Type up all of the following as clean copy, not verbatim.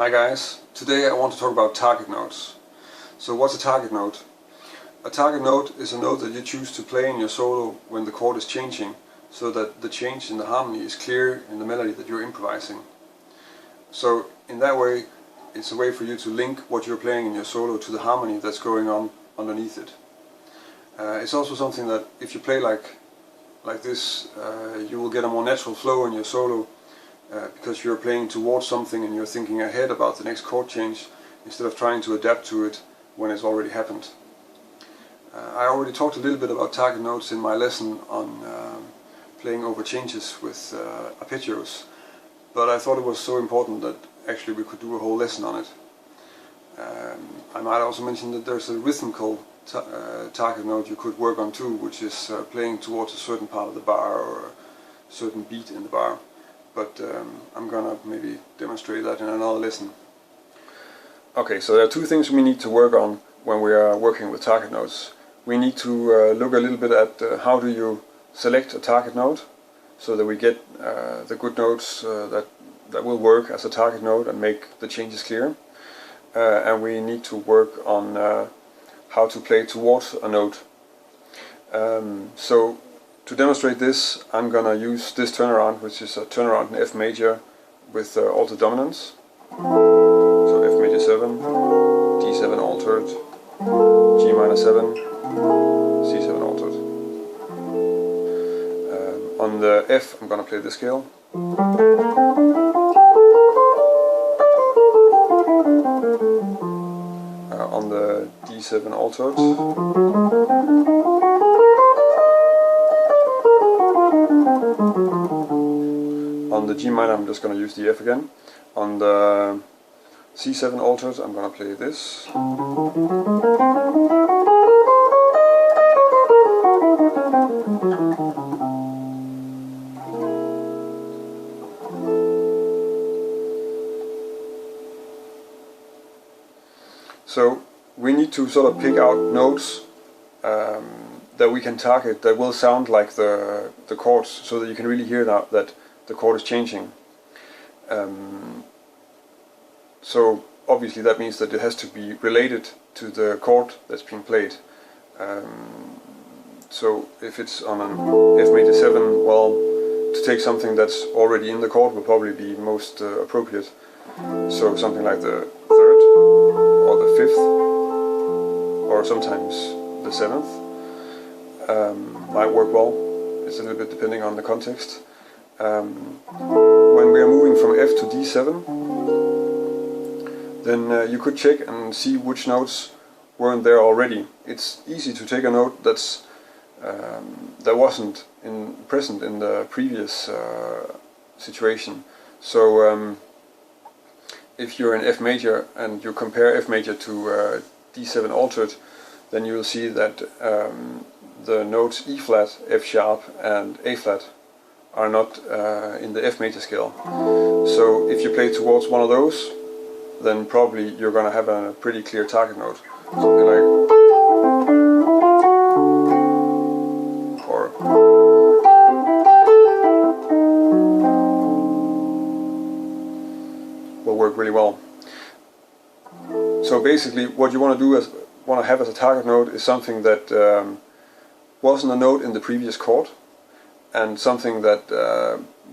Hi guys, today I want to talk about target notes. So what's a target note? A target note is a note that you choose to play in your solo when the chord is changing, so that the change in the harmony is clear in the melody that you're improvising. So in that way, it's a way for you to link what you're playing in your solo to the harmony that's going on underneath it. It's also something that if you play like this, you will get a more natural flow in your solo, because you're playing towards something and you're thinking ahead about the next chord change instead of trying to adapt to it when it's already happened. I already talked a little bit about target notes in my lesson on playing over changes with arpeggios, but I thought it was so important that actually we could do a whole lesson on it. I might also mention that there's a rhythmical target note you could work on too, which is playing towards a certain part of the bar or a certain beat in the bar. But I'm gonna maybe demonstrate that in another lesson. Okay, so there are two things we need to work on when we are working with target notes. We need to look a little bit at how do you select a target note so that we get the good notes that will work as a target note and make the changes clear. And we need to work on how to play towards a note. So to demonstrate this, I'm gonna use this turnaround, which is a turnaround in F major with altered dominance. So F major 7, D7 altered, G minor 7, C7 altered. On the F, I'm gonna play this scale. On the D7 altered. On the G minor I'm just going to use the F again. On the C7 altered I'm going to play this. So we need to sort of pick out notes that we can target that will sound like the chords, so that you can really hear that the chord is changing. So obviously that means that it has to be related to the chord that's being played. So if it's on an F major 7, well, to take something that's already in the chord will probably be most appropriate. So something like the 3rd or the 5th or sometimes the 7th might work well. It's a little bit depending on the context. When we are moving from F to D7, then you could check and see which notes weren't there already. It's easy to take a note that's that wasn't present in the previous situation. So if you're in F major and you compare F major to D7 altered, then you will see that the notes E flat, F sharp and A flat are not in the F major scale. So if you play towards one of those, then probably you're going to have a pretty clear target note. Something like, or will work really well. So basically what you want to have as a target note is something that wasn't a note in the previous chord, and something that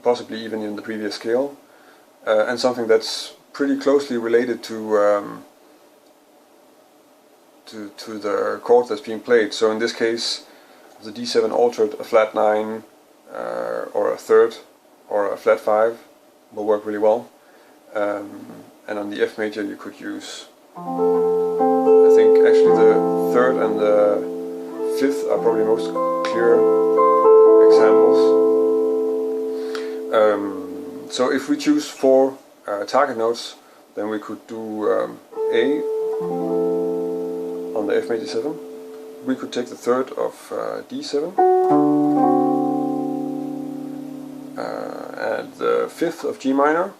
possibly even in the previous scale, and something that's pretty closely related to the chord that's being played. So in this case, the D7 altered, a flat 9 or a 3rd or a flat 5 will work really well. And on the F major you could use, I think actually the 3rd and the 5th are probably most clear examples. So if we choose 4 target notes, then we could do A on the F major 7. We could take the 3rd of D7 and the 5th of G minor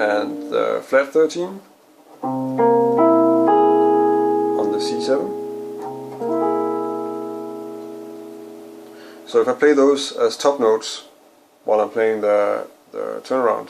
and the flat 13 on the C7. So if I play those as top notes, while I'm playing the turnaround.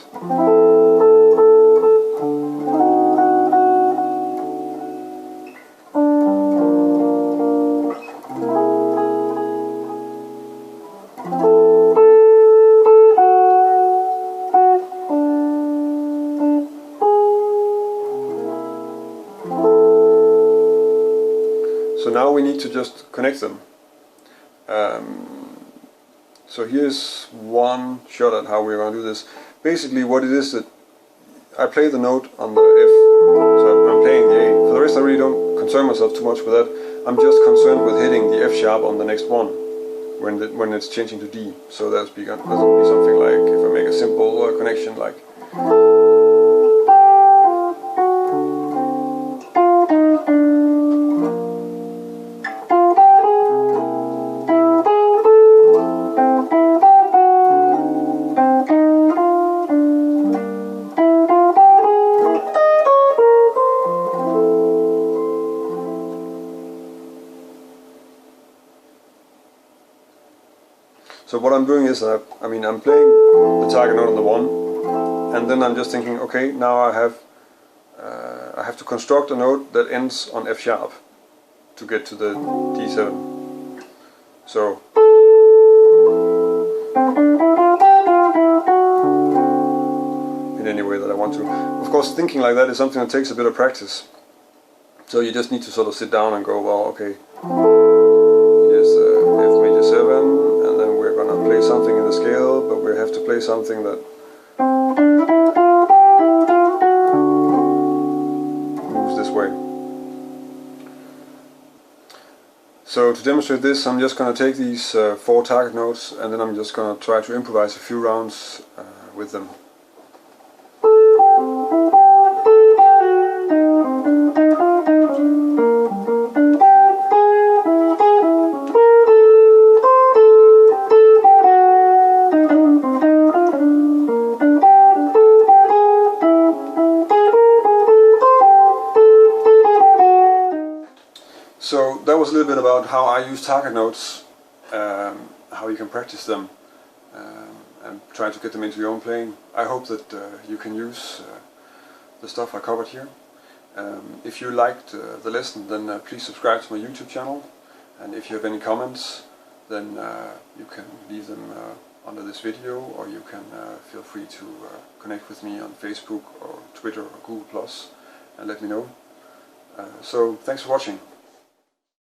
So now we need to just connect them. So here's one shot at how we're going to do this. Basically what it is that I play the note on the F, so I'm playing the A. For the rest I really don't concern myself too much with that. I'm just concerned with hitting the F sharp on the next one when it's changing to D. So that'll be something like, if I make a simple connection like So what I'm doing is, I'm playing the target note on the 1, and then I'm just thinking, okay, now I have to construct a note that ends on F sharp to get to the D7. So in any way that I want to. Of course, thinking like that is something that takes a bit of practice. So you just need to sort of sit down and go, well, okay, here's F major 7. Play something in the scale, but we have to play something that moves this way. So to demonstrate this, I'm just going to take these 4 target notes, and then I'm just going to try to improvise a few rounds with them. So that was a little bit about how I use target notes, how you can practice them, and try to get them into your own playing. I hope that you can use the stuff I covered here. If you liked the lesson, then please subscribe to my YouTube channel, and if you have any comments, then you can leave them under this video, or you can feel free to connect with me on Facebook or Twitter or Google+, and let me know. So thanks for watching.